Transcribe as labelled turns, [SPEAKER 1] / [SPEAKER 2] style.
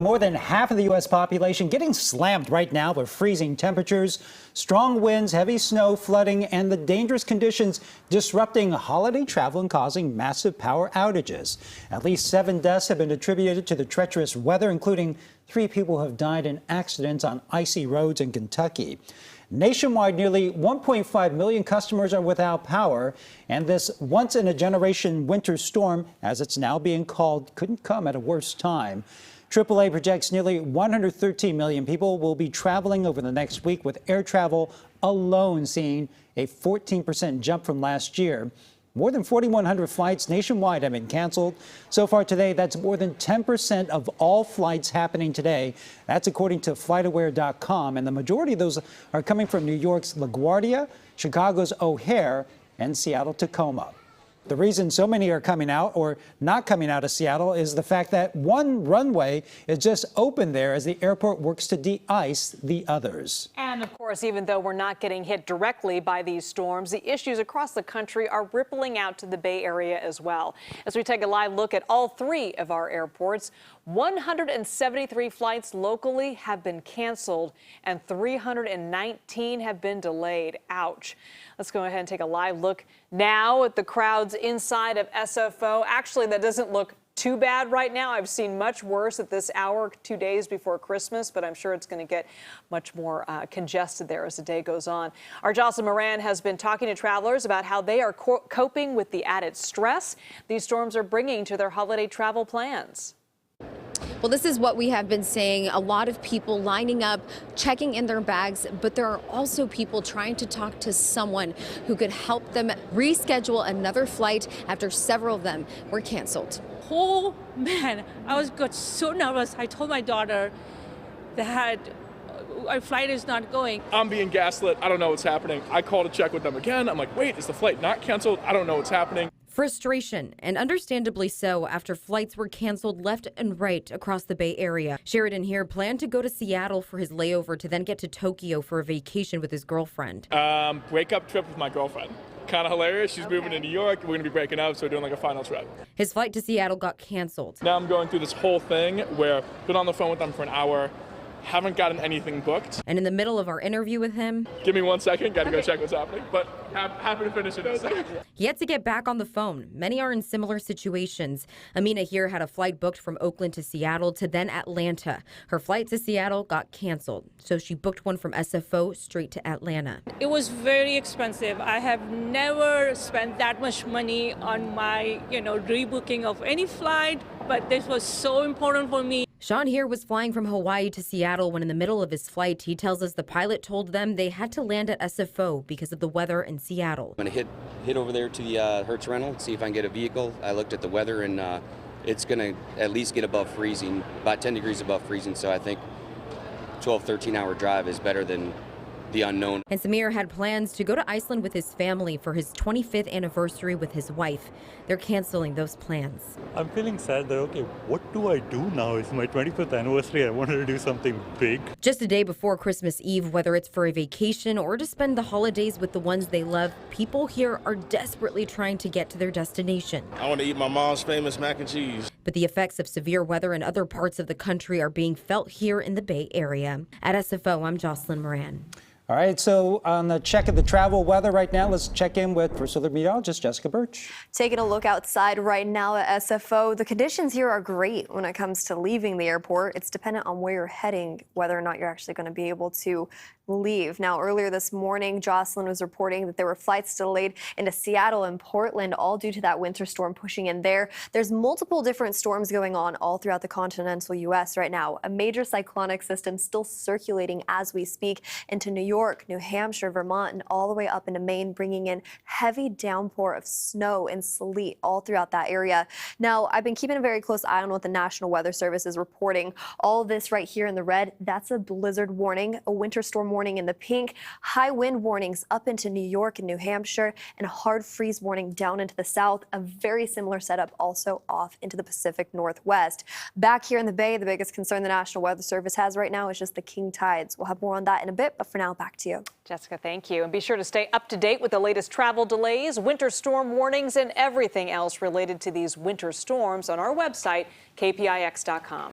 [SPEAKER 1] More than half of the U.S. population getting slammed right now with freezing temperatures, strong winds, heavy snow, flooding, and the dangerous conditions disrupting holiday travel and causing massive power outages. At least 7 deaths have been attributed to the treacherous weather, including 3 people who have died in accidents on icy roads in Kentucky. Nationwide, nearly 1.5 million customers are without power, and this once-in-a-generation winter storm, as it's now being called, couldn't come at a worse time. AAA projects nearly 113 million people will be traveling over the next week, with air travel alone seeing a 14% jump from last year. More than 4,100 flights nationwide have been canceled. So far today, that's more than 10% of all flights happening today. That's according to FlightAware.com, and the majority of those are coming from New York's LaGuardia, Chicago's O'Hare, and Seattle Tacoma. The reason so many are coming out or not coming out of Seattle is the fact that one runway is just open there as the airport works to de-ice the others.
[SPEAKER 2] And of course, even though we're not getting hit directly by these storms, the issues across the country are rippling out to the Bay Area as well. As we take a live look at all 3 of our airports, 173 flights locally have been canceled and 319 have been delayed. Ouch. Let's go ahead and take a live look now at the crowds inside of SFO. Actually, that doesn't look too bad right now. I've seen much worse at this hour 2 days before Christmas, but I'm sure it's going to get much more congested there as the day goes on. Our Jocelyn Moran has been talking to travelers about how they are coping with the added stress these storms are bringing to their holiday travel plans.
[SPEAKER 3] Well, this is what we have been saying. A lot of people lining up, checking in their bags, but there are also people trying to talk to someone who could help them reschedule another flight after several of them were canceled.
[SPEAKER 4] Oh man, got so nervous. I told my daughter that our flight is not going.
[SPEAKER 5] I'm being gaslit. I don't know what's happening. I call to check with them again. I'm like, wait, is the flight not canceled? I don't know what's happening.
[SPEAKER 6] Frustration, and understandably so, after flights were canceled left and right across the Bay Area. Sheridan here planned to go to Seattle for his layover to then get to Tokyo for a vacation with his girlfriend.
[SPEAKER 5] Breakup trip with my girlfriend. Kind of hilarious. She's moving to New York. We're going to be breaking up, so we're doing like a final trip.
[SPEAKER 6] His flight to Seattle got canceled.
[SPEAKER 5] Now I'm going through this whole thing where I've been on the phone with them for an hour. Haven't gotten anything booked.
[SPEAKER 6] And in the middle of our interview with him,
[SPEAKER 5] give me 1 second, gotta go check what's happening, but happy to finish it in a second.
[SPEAKER 6] He had to get back on the phone. Many are in similar situations. Amina here had a flight booked from Oakland to Seattle to then Atlanta. Her flight to Seattle got canceled, so she booked one from SFO straight to Atlanta.
[SPEAKER 4] It was very expensive. I have never spent that much money on my, rebooking of any flight, but this was so important for me.
[SPEAKER 6] Sean here was flying from Hawaii to Seattle when in the middle of his flight, he tells us the pilot told them they had to land at SFO because of the weather in Seattle.
[SPEAKER 7] I'm going to hit over there to the Hertz rental, see if I can get a vehicle. I looked at the weather and it's going to at least get above freezing, about 10 degrees above freezing. So I think 12, 13-hour drive is better than the unknown.
[SPEAKER 6] And Samir had plans to go to Iceland with his family for his 25th anniversary with his wife. They're canceling those plans.
[SPEAKER 8] I'm feeling sad that, okay, what do I do now? It's my 25th anniversary. I wanted to do something big.
[SPEAKER 6] Just a day before Christmas Eve, whether it's for a vacation or to spend the holidays with the ones they love, people here are desperately trying to get to their destination.
[SPEAKER 9] I want to eat my mom's famous mac and cheese.
[SPEAKER 6] But the effects of severe weather in other parts of the country are being felt here in the Bay Area. At SFO, I'm Jocelyn Moran.
[SPEAKER 1] All right, so on the check of the travel weather right now, let's check in with First Alert Meteorologist Jessica Birch.
[SPEAKER 10] Taking a look outside right now at SFO, the conditions here are great when it comes to leaving the airport. It's dependent on where you're heading, whether or not you're actually going to be able to leave. Now, earlier this morning, Jocelyn was reporting that there were flights delayed into Seattle and Portland, all due to that winter storm pushing in there. There's multiple different storms going on all throughout the continental U.S. right now. A major cyclonic system still circulating as we speak into New York, New Hampshire, Vermont, and all the way up into Maine, bringing in heavy downpour of snow and sleet all throughout that area. Now, I've been keeping a very close eye on what the National Weather Service is reporting. All this right here in the red, that's a blizzard warning, a winter storm warning in the pink, high wind warnings up into New York and New Hampshire, and a hard freeze warning down into the south. A very similar setup also off into the Pacific Northwest. Back here in the Bay, the biggest concern the National Weather Service has right now is just the king tides. We'll have more on that in a bit, but for now, back to you.
[SPEAKER 2] Jessica, thank you. And be sure to stay up to date with the latest travel delays, winter storm warnings, and everything else related to these winter storms on our website, KPIX.com.